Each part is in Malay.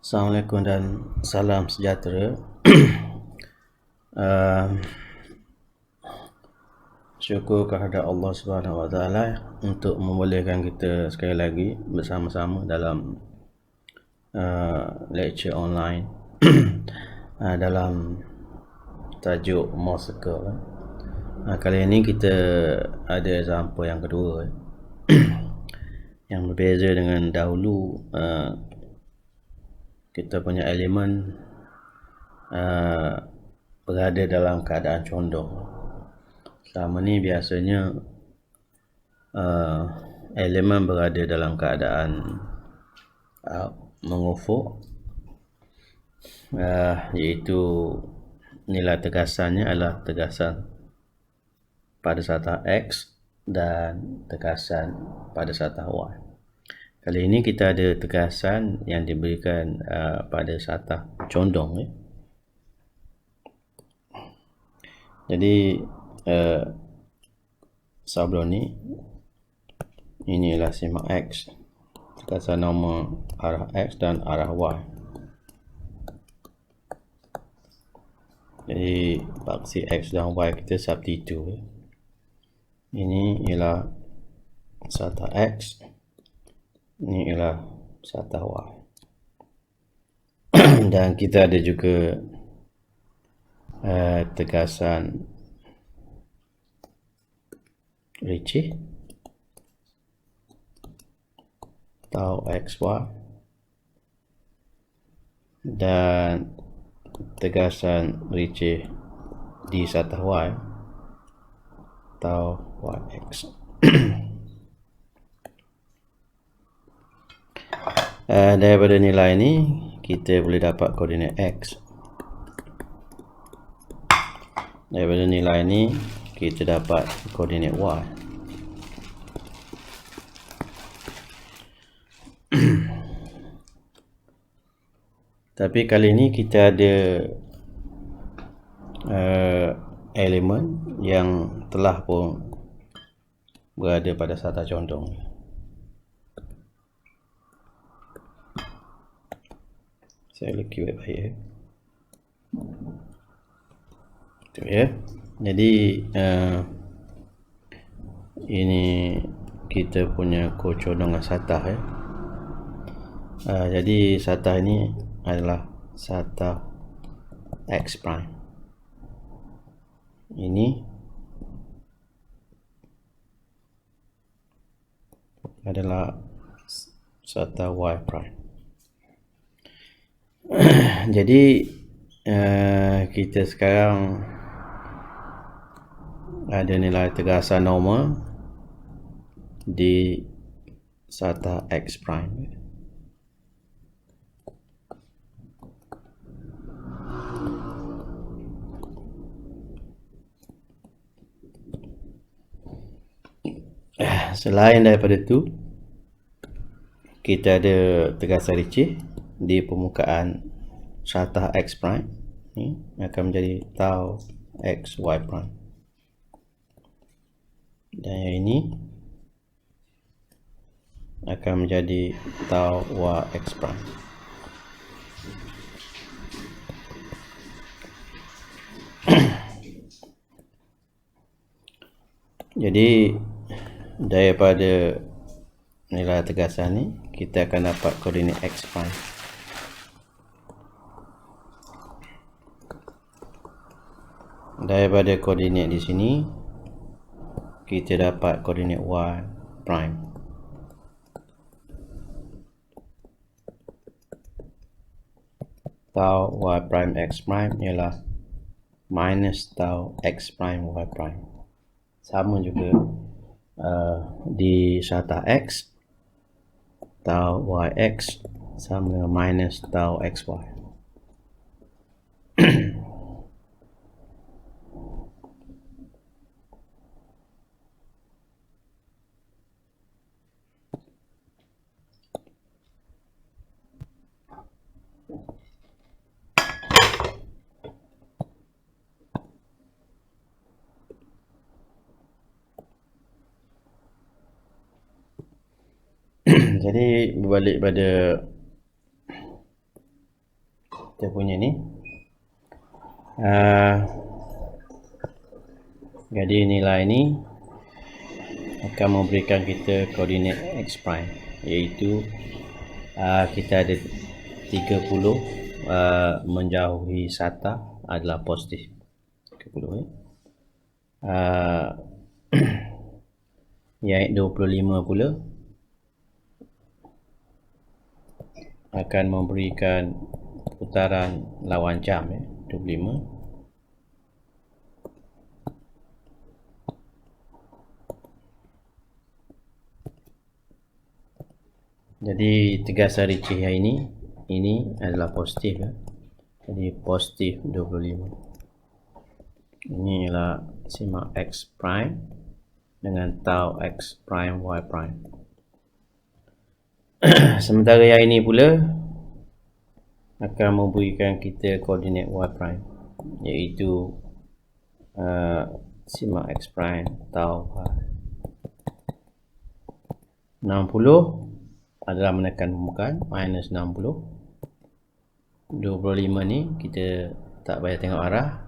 Assalamualaikum dan salam sejahtera. Syukur kehadrat Allah Subhanahu Wa Taala untuk membolehkan kita sekali lagi bersama-sama dalam lecture online dalam tajuk More Circle. Kali ini kita ada example yang kedua yang berbeza dengan dahulu. Kita punya elemen berada dalam keadaan condong. Selama ni biasanya elemen berada dalam keadaan mengufuk, iaitu nilai tegasannya adalah tegasan pada satah X dan tegasan pada satah Y. Kali ini kita ada tegasan yang diberikan pada satah condong. Jadi sebelum ni, inilah simak X, tegasan normal arah X dan arah Y. Jadi paksi X dan Y kita substitute. Ini ialah satah X, ini ialah satah Y. Dan kita ada juga tegasan Ricci atau XY dan tegasan Ricci di satah Y atau YX. Daripada nilai ini kita boleh dapat koordinat X. Daripada nilai ini kita dapat koordinat Y. Tapi kali ini kita ada elemen yang telah pun berada pada satah condong. Saya lagi baik-baik. Itu ya. Jadi ini kita punya kocondongan satah ya. Jadi satah ini adalah satah X prime. Ini adalah satah Y prime. Jadi kita sekarang ada nilai tegasan normal di satah X prime. Selain daripada itu, kita ada tegasan Ricci di permukaan satah X prime. Ini akan menjadi tau X Y prime. Dan yang ini akan menjadi tau Y X prime. Jadi daripada nilai tegasan ni kita akan dapat koordinat X prime. Daripada koordinat di sini kita dapat koordinat Y prime. Tau Y prime X prime ialah minus tau X prime Y prime. Sama juga di satah X, tau YX sama dengan minus tau XY. Jadi berbalik pada kita punya ni. Jadi nilai ni akan memberikan kita koordinat x prime, iaitu kita ada 30 menjauhi SATA adalah positif 30 yang 25 pula akan memberikan putaran lawan jam 25. Jadi tegasan Ricci ini adalah positif Jadi positif 25. Ini ialah simak x prime dengan tau x prime y prime. Sementara yang ini pula akan memberikan kita koordinat y prime, iaitu simak x prime tau 60 adalah menekan permukaan minus 60. 25 ni kita tak payah tengok arah.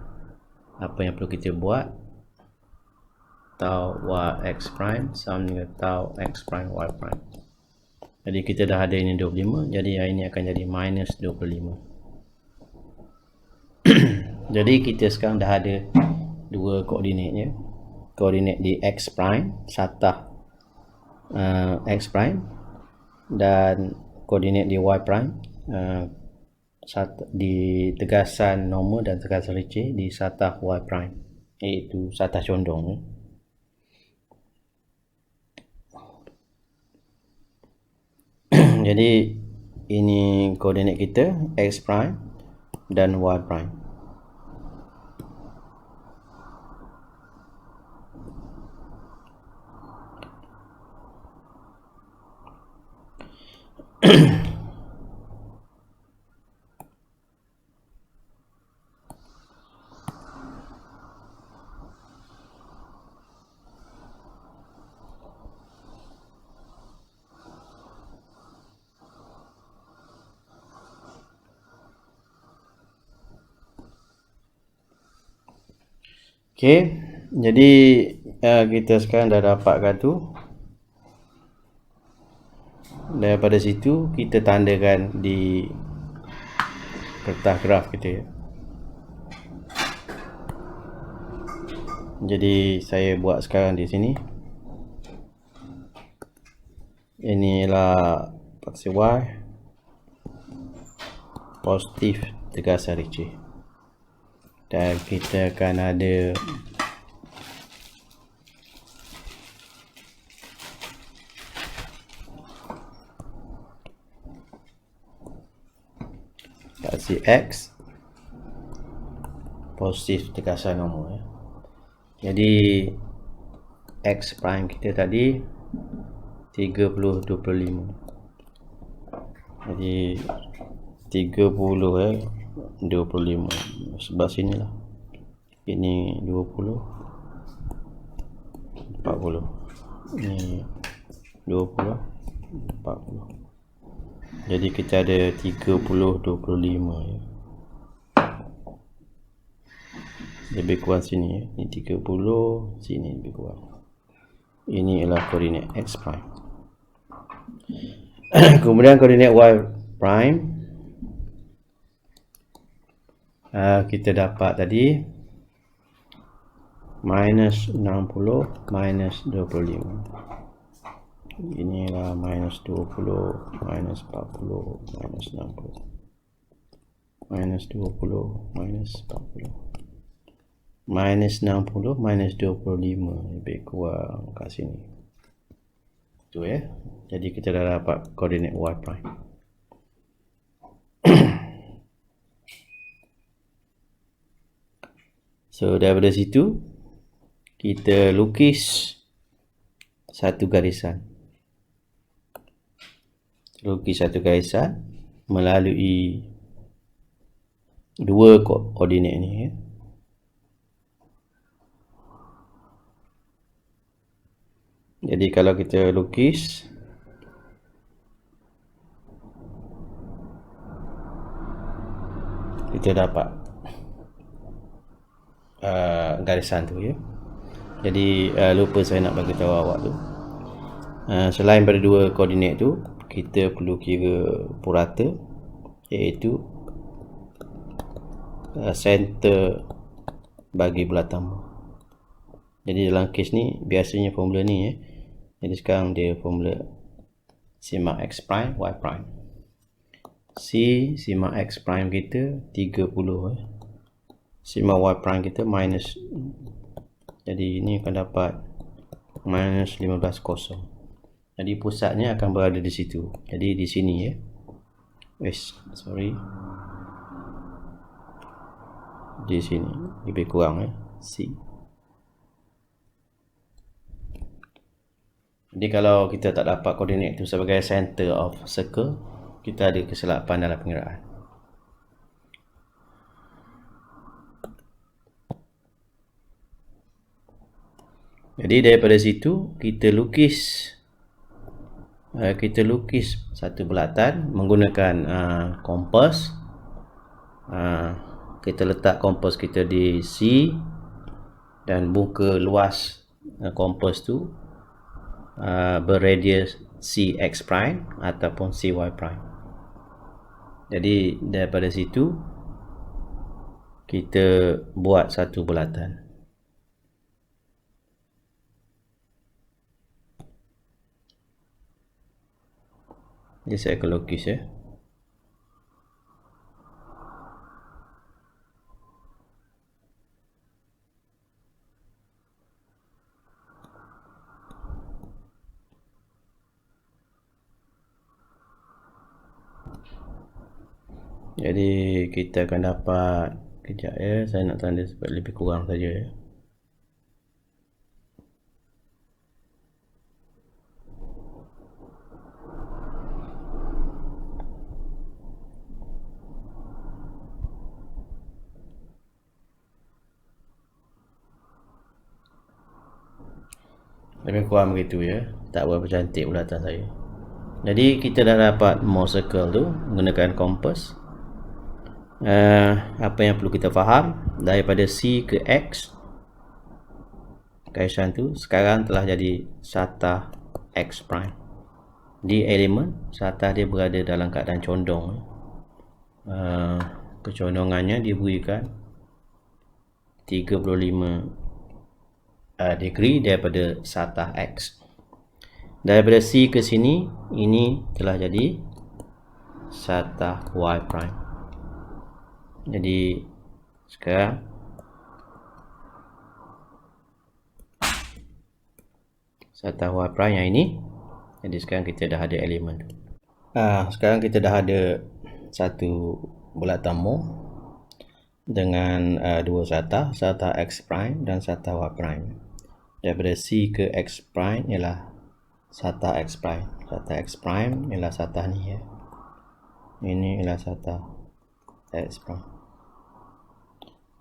Apa yang perlu kita buat, tau x prime sama dengan tau x prime y prime. Jadi kita dah ada ini 25, jadi ini akan jadi minus 25. Jadi kita sekarang dah ada dua koordinatnya. Koordinat di x prime, satah x prime, dan koordinat di y prime, di tegasan normal dan tegasan Ricci di satah y prime, iaitu satah condong. Jadi ini koordinat kita x prime dan y prime. Okey, jadi kita sekarang dah dapatkan tu. Daripada situ kita tandakan di kertas graf kita. Jadi saya buat sekarang di sini. Inilah paksi Y, positif tegasan Ricci. Dan kita akan ada paksi X, positif tegasan normal. Jadi X prime kita tadi 30 25. Jadi 30 25 sebelah sini lah. Ini 20 40. Ini 20 40. Jadi kita ada 30 25 ya. Lebih kurang sini Ini 30, sini lebih kurang. Ini adalah koordinat x prime. Kemudian koordinat y prime, kita dapat tadi minus 60 minus 25. Inilah minus 20 minus 40 minus 60 minus 20 minus 40 minus 60 minus 25 lebih kurang kat sini. Itu ya. Jadi kita dah dapat koordinat y prime. So daripada situ kita lukis satu garisan. Lukis satu garisan melalui dua koordinat ni ya. Jadi kalau kita lukis kita dapat garisan tu ya. Jadi lupa saya nak bagi tahu awak tu, selain pada dua koordinat tu, kita perlu kira purata, iaitu center bagi bulatan mu. Jadi dalam kes ni biasanya formula ni ya. Jadi sekarang dia formula sigma x prime y prime. C sigma x prime kita 30 sigma y prime kita minus, jadi ini akan dapat minus 15 kosong. Jadi pusatnya akan berada di situ. Jadi di sini ya. Di sini lebih kurang ya, C. Jadi kalau kita tak dapat koordinat itu sebagai center of circle, kita ada kesilapan dalam pengiraan. Jadi daripada situ kita lukis satu bulatan menggunakan kompas. Kita letak kompas kita di C dan muka luas kompas tu berradius Cx prime ataupun Cy prime. Jadi daripada situ kita buat satu bulatan. Jadi saya akan lukis ya. Jadi kita akan dapat, kejap ya, saya nak tanda sebab lebih kurang saja ya. Lebih kurang begitu ya, tak berapa cantik bulatan saya. Jadi kita dah dapat more circle tu menggunakan kompas. Apa yang perlu kita faham, daripada C ke X, garisan tu sekarang telah jadi satah X prime. Di elemen satah dia berada dalam keadaan condong. Kecondongannya diberikan 35 degree daripada satah X. Daripada C ke sini, ini telah jadi satah Y prime. Jadi sekarang satah Y prime yang ini. Jadi sekarang kita dah ada elemen. Sekarang kita dah ada satu bulatan mu dengan dua satah X prime dan satah Y prime. Daripada C ke X prime ialah satah X prime. Satah X prime ialah satah ni ya. Ini ialah satah X prime.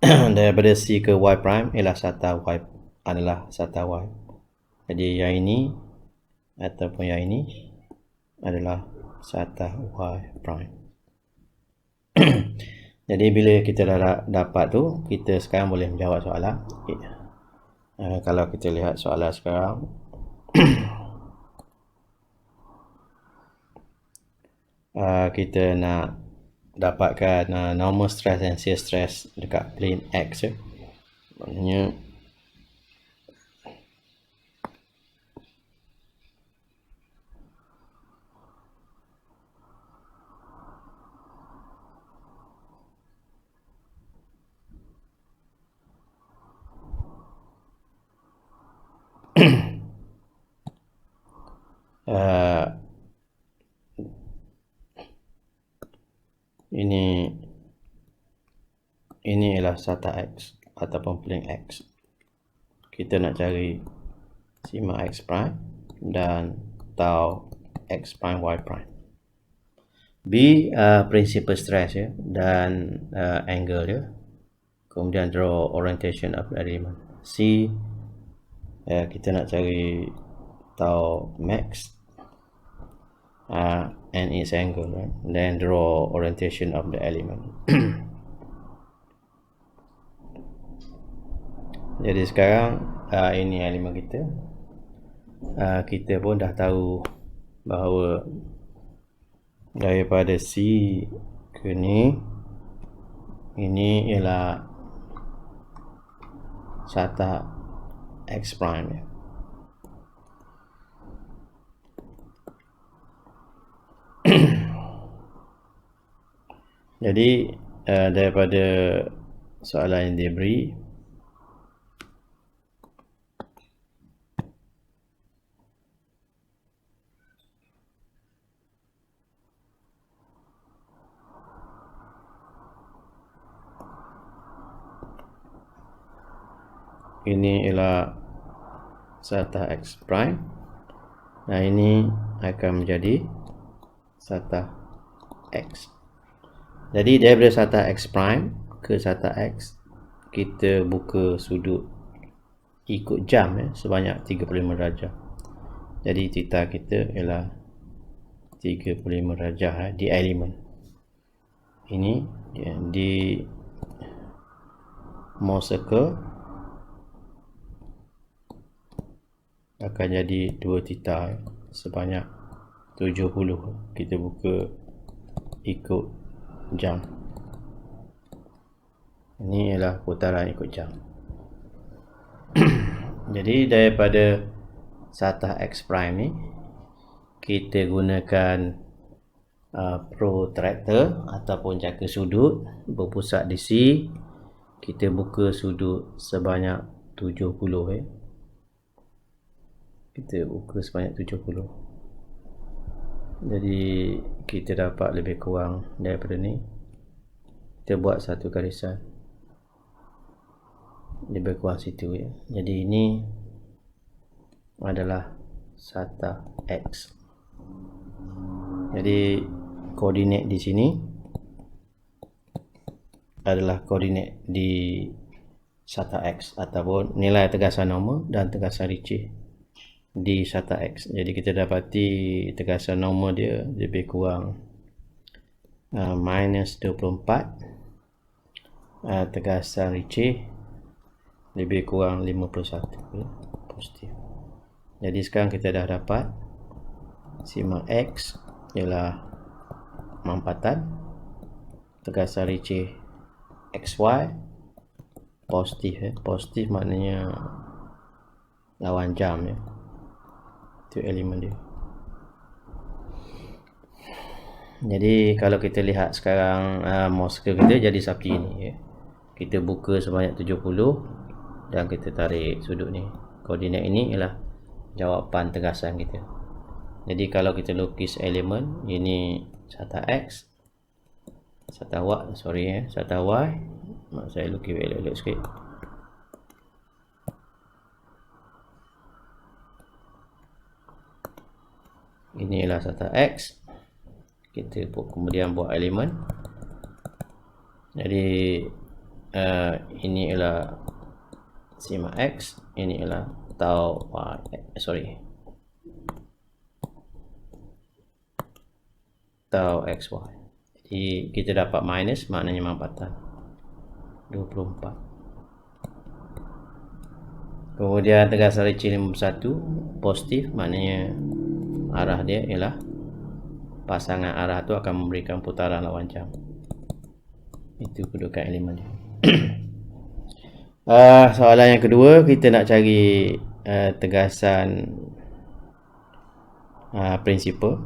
Daripada C ke Y prime ialah satah Y, adalah satah Y. Jadi yang ini ataupun yang ini adalah satah Y prime. Jadi bila kita dah dapat tu, kita sekarang boleh menjawab soalan. Kalau kita lihat soalan sekarang, kita nak dapatkan normal stress dan shear stress dekat plane X ya. Maknanya ini ialah satah X ataupun plane X. Kita nak cari sigma X prime dan tau X prime Y prime. B principal stress ya, dan angle ya. Kemudian draw orientation of the element. C kita nak cari tau max and its angle, right? Then draw orientation of the element. Jadi sekarang ini elemen kita. Kita pun dah tahu bahawa daripada C ke ni, ini ialah satah X prime. Jadi daripada soalan yang diberi, ini ialah satah X prime. Nah, ini akan menjadi satah X. Jadi daripada satah X prime ke satah X, kita buka sudut ikut jam sebanyak 35 darjah. Jadi theta kita ialah 35 darjah di elemen. Ini di Mohs circle akan jadi 2 theta sebanyak 70. Kita buka ikut jam. Ini ialah putaran ikut jam. Jadi daripada satah X prime ni, kita gunakan protractor ataupun jangka sudut berpusat di C. Kita buka sudut sebanyak 70. Kita buka sebanyak 70. Jadi kita dapat lebih kurang daripada ni. Kita buat satu garisan lebih kurang situ ya. Jadi ini adalah satah X. Jadi koordinat di sini adalah koordinat di satah X ataupun nilai tegasan normal dan tegasan Ricci di satah X. Jadi kita dapati tegasan normal dia lebih kurang minus 24, tegasan Ricci lebih kurang 51 positif. Jadi sekarang kita dah dapat sigma X ialah mampatan, tegasan Ricci XY positif. Positif maknanya lawan jam ya. Itu elemen dia. Jadi kalau kita lihat sekarang Mohs circle kita jadi seperti ini ya. Kita buka sebanyak 70 dan kita tarik sudut ni. Koordinat ini ialah jawapan tegasan kita. Jadi kalau kita lukis elemen, ini satah X, satah Y, satah Y. Saya lukis elok-elok sikit. Ini ialah satah X. Kita kemudian buat elemen. Jadi ini ialah sigma X, ini ialah tau tau XY. Jadi kita dapat minus maknanya mampatan 24. Kemudian tegasan Ricci 51 positif, maknanya arah dia ialah pasangan arah tu akan memberikan putaran lawan jam. Itu kedudukan elemen dia. Soalan yang kedua, kita nak cari tegasan prinsipal.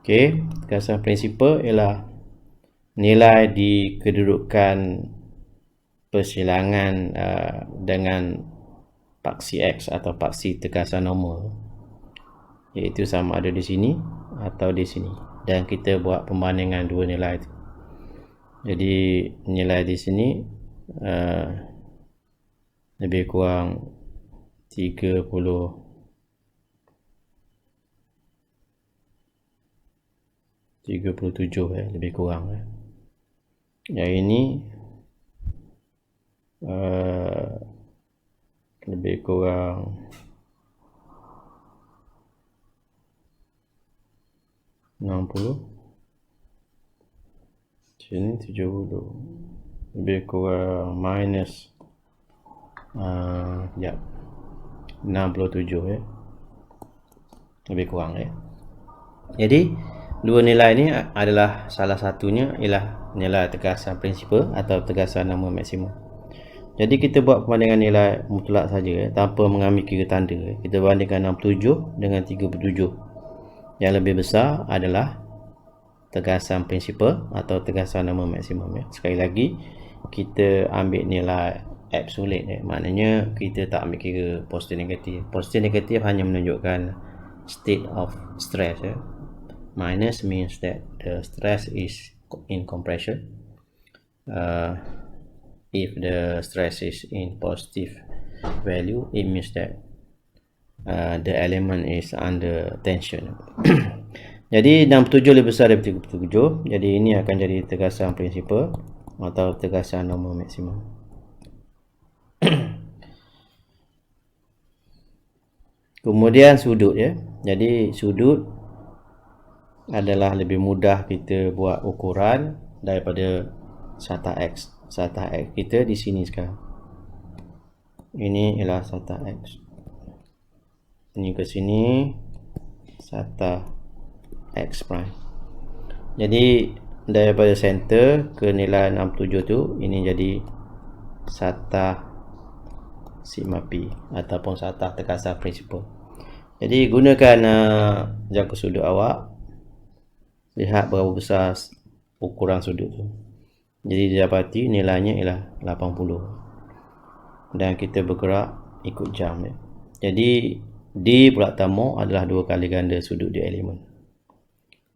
Okey, tegasan prinsipal ialah nilai di kedudukan persilangan dengan paksi X atau paksi tegasan normal, iaitu sama ada di sini atau di sini, dan kita buat perbandingan dua nilai itu. Jadi nilai di sini lebih kurang 37 lebih kurang. Yang ini lebih kurang 60, sini 70, lebih kurang minus 67 lebih kurang Jadi dua nilai ini adalah salah satunya ialah nilai tegasan prinsipal atau tegasan nama maksimum. Jadi kita buat perbandingan nilai mutlak saja tanpa mengambil kira tanda. Kita bandingkan 67 dengan 37. Yang lebih besar adalah tegasan prinsipal atau tegasan nama maksimum Sekali lagi kita ambil nilai absolute maknanya kita tak ambil kira positif negatif. Positif negatif hanya menunjukkan state of stress Minus means that the stress is in compression. If the stress is in positive value, it means that the element is under tension. Jadi 67 lebih besar daripada 37. Jadi ini akan jadi tegasan prinsipal atau tegasan normal maksimum. Kemudian sudut Jadi sudut adalah lebih mudah kita buat ukuran daripada sata X. Sata X kita di sini sekarang. Ini ialah sata X. Ini ke sini sata X prime. Jadi daripada center ke nilai 67 tu, ini jadi sata sigma P ataupun sata tegasan prinsipal. Jadi gunakan jangka sudut awak. Lihat berapa besar ukuran sudut tu. Jadi didapati nilainya ialah 80. Dan kita bergerak ikut jam Jadi D pulak tamu adalah 2 kali ganda sudut di elemen.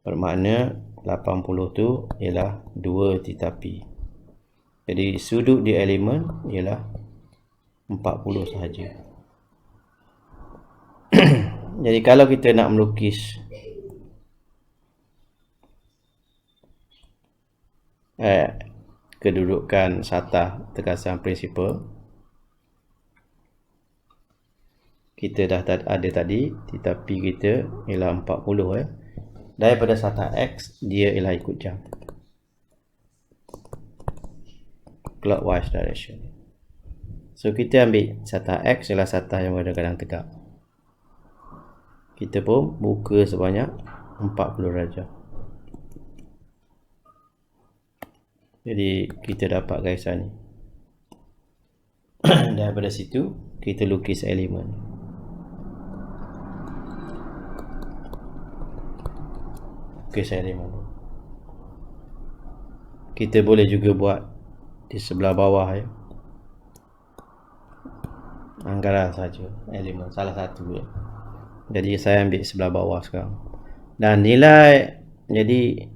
Bermakna 80 tu ialah 2 theta P. Jadi sudut di elemen ialah 40 sahaja. Jadi kalau kita nak melukis kedudukan sata tegasan prinsipal, kita dah ada tadi theta P kita ialah 40 daripada sata X dia ialah ikut jam, clockwise direction. So kita ambil sata X ialah sata yang berada kadang tegak. Kita pun buka sebanyak 40 darjah. Jadi kita dapat garisan ni. Daripada situ kita lukis elemen. Lukis elemen. Kita boleh juga buat di sebelah bawah anggaran saja elemen salah satu Jadi saya ambil sebelah bawah sekarang. Dan nilai jadi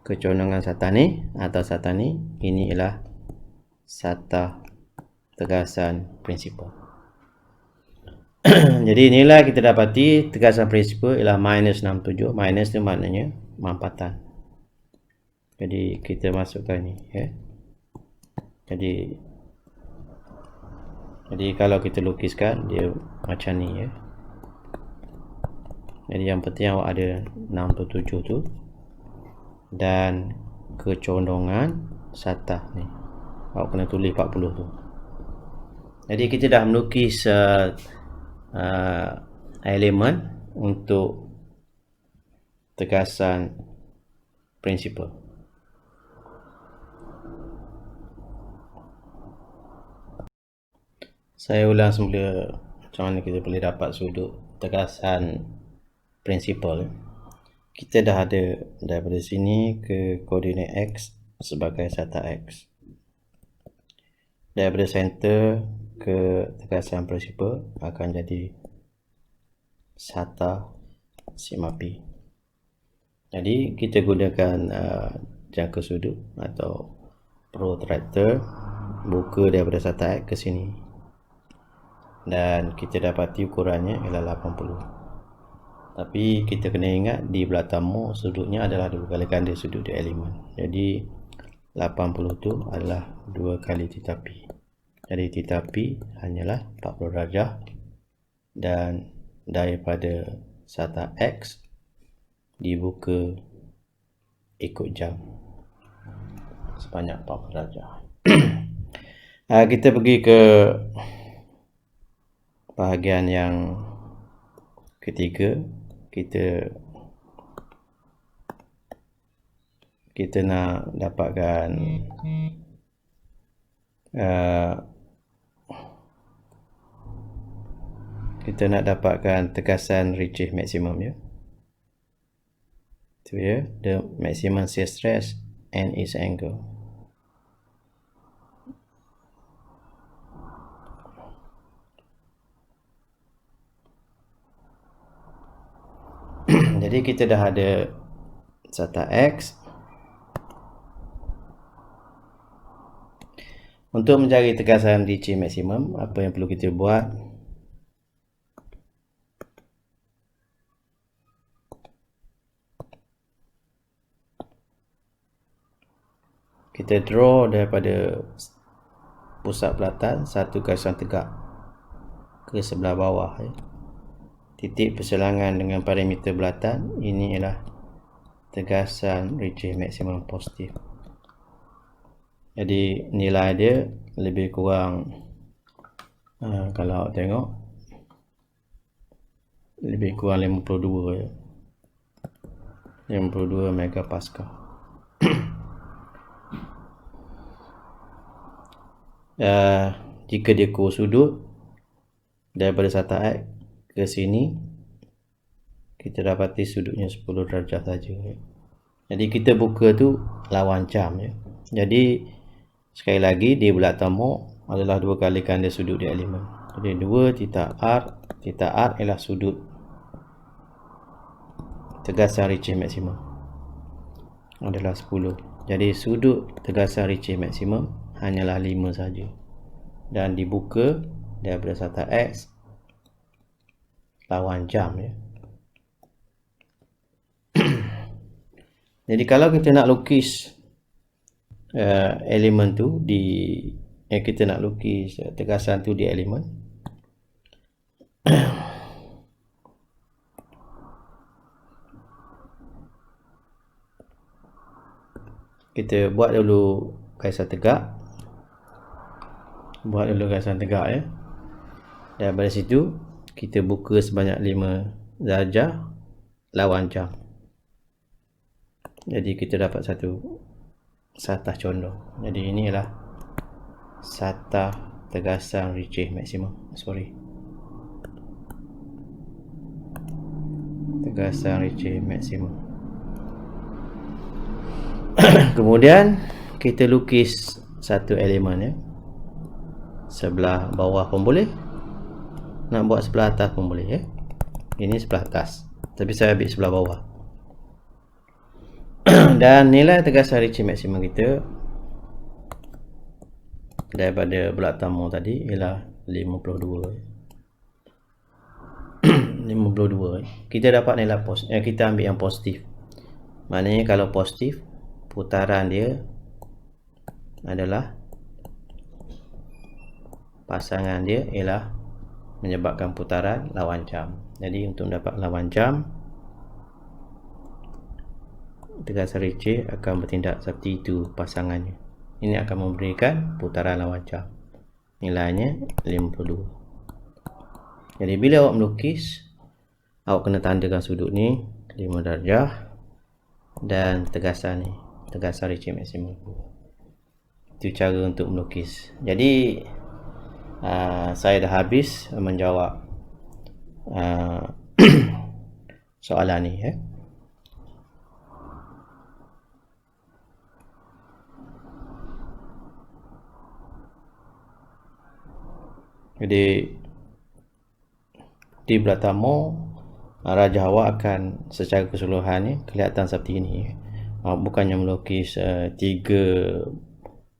kecondongan sata ni atau sata ni, ini ialah sata tegasan prinsipal. Jadi nilai kita dapati tegasan prinsipal ialah minus 67. Minus tu maknanya mampatan. Jadi kita masukkan ni Jadi kalau kita lukiskan dia macam ni Jadi yang penting awak ada 67 tu dan kecondongan sata ni. Awak kena tulis 40 tu. Jadi kita dah melukis elemen untuk tegasan prinsipal. Saya ulang semula macam mana kita boleh dapat sudut tegasan prinsipal. Kita dah ada daripada sini ke koordinat X sebagai sata X. Daripada center ke tegasan prinsipal akan jadi sata sigma P. Jadi kita gunakan jangka sudut atau protractor, buka daripada sata X ke sini. Dan kita dapati ukurannya ialah 80. Tapi kita kena ingat di belah tamu sudutnya adalah 2 kali ganda sudut di elemen. Jadi 80 tu adalah 2 kali theta P. Jadi theta P hanyalah 40 darjah, dan daripada sata X dibuka ikut jam sebanyak 40 darjah. Kita pergi ke bahagian yang ketiga. Kita nak dapatkan tegasan Ricci maksimum, ya. Itu ya, the maximum shear stress and its angle. Jadi kita dah ada sata X. Untuk mencari tegasan Ricci maksimum, apa yang perlu kita buat? Kita draw daripada pusat belatan satu garisan tegak ke sebelah bawah, ya. Titik perselangan dengan parameter belatan ini ialah tegasan Ricci maksimum positif. Jadi nilai dia lebih kurang, kalau tengok, lebih kurang 52, ya. 52 megapascal. Jika dia kurus sudut daripada sata X ke sini, kita dapati sudutnya 10 darjah saja, ya. Jadi kita buka tu lawan jam, ya. Jadi sekali lagi, di belakang mok adalah 2 kali ganda sudut di elemen. Jadi 2 theta R ialah sudut tegasan Ricci maksimum adalah 10. Jadi sudut tegasan Ricci maksimum hanyalah 5 saja, dan dibuka daripada sata X lawan jam, ya. Jadi kalau kita nak lukis elemen tu kita nak lukis tegasan tu di elemen, kita buat dulu garisan tegak, ya. Daripada situ kita buka sebanyak 5 darjah lawan jam. Jadi kita dapat satu satah condong. Jadi ini adalah satah tegasan Ricci maksimum. Tegasan Ricci maksimum. Kemudian kita lukis satu elemen, ya. Sebelah bawah pun boleh, nak buat sebelah atas pun boleh, ya. Ini sebelah atas, tapi saya ambil sebelah bawah. Dan nilai tegasan Ricci maksimum kita daripada bulat tamu tadi ialah 52. 52. Kita dapat nilai positif. Kita ambil yang positif. Maknanya kalau positif, putaran dia adalah, pasangan dia ialah menyebabkan putaran lawan jam. Jadi untuk mendapat lawan jam, tegasan Ricci akan bertindak seperti itu pasangannya. Ini akan memberikan putaran lawan jam. Nilainya 52. Jadi bila awak melukis, awak kena tandakan sudut ni 5 darjah dan tegasan ni, tegasan Ricci maksimum. Itu cara untuk melukis. Jadi saya dah habis menjawab soalan ni, ya. Jadi di belakang rajah awak akan secara keseluruhannya kelihatan seperti ini, ya. Bukannya melukis 3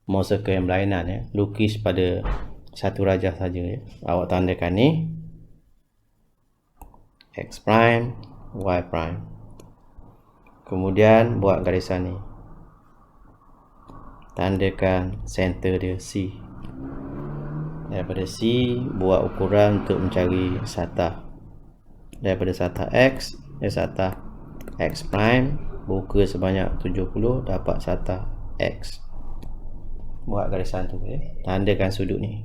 moseka yang berlainan, ya. Lukis pada satu rajah saja, ya. Awak tandakan ni X prime, Y prime. Kemudian buat garisan ni tandakan center dia C. Daripada C, buat ukuran untuk mencari satah. Daripada satah X, satah X prime, buka sebanyak 70, dapat satah X. Buat garisan tu, tandakan sudut ni.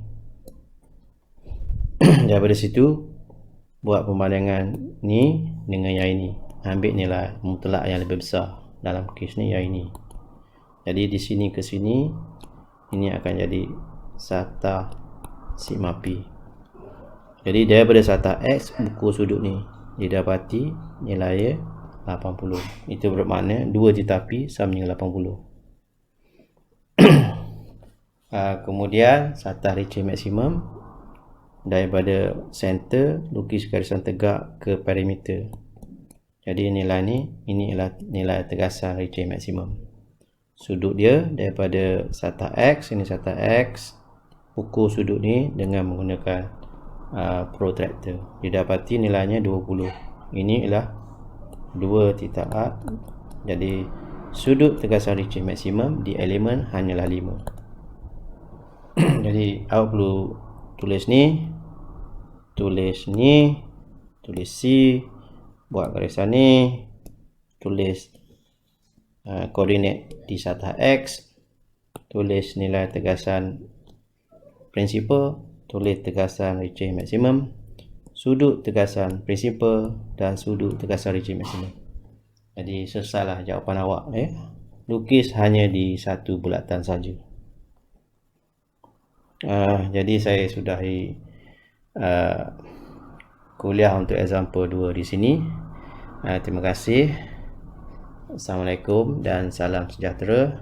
Daripada situ, buat perbandingan ni dengan yang ini. Ambil nilai mutlak yang lebih besar. Dalam kes ni yang ini. Jadi di sini ke sini, ini akan jadi satah sigma P. Jadi daripada satah X, buku sudut ni didapati nilai 80. Itu bermakna 2 theta P sama dengan 80. Kemudian satah Ritchie maksimum, daripada center lukis garisan tegak ke perimeter. Jadi nilai ni, ini adalah nilai tegasan Ritchie maksimum. Sudut dia daripada satah X, ini satah X, ukur sudut ni dengan menggunakan protractor. Didapati nilainya 20. Ini adalah 2 theta A. Jadi sudut tegasan Ritchie maksimum di elemen hanyalah 5. Jadi awak perlu tulis ni, tulis C, buat garisan ni, tulis koordinat di satah X, tulis nilai tegasan prinsipal, tulis tegasan Ritchie maksimum, sudut tegasan prinsipal dan sudut tegasan Ritchie maksimum. Jadi selesailah jawapan awak. Lukis hanya di satu bulatan saja. Jadi saya sudahi kuliah untuk example 2 di sini. Terima kasih. Assalamualaikum dan salam sejahtera.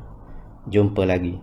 Jumpa lagi.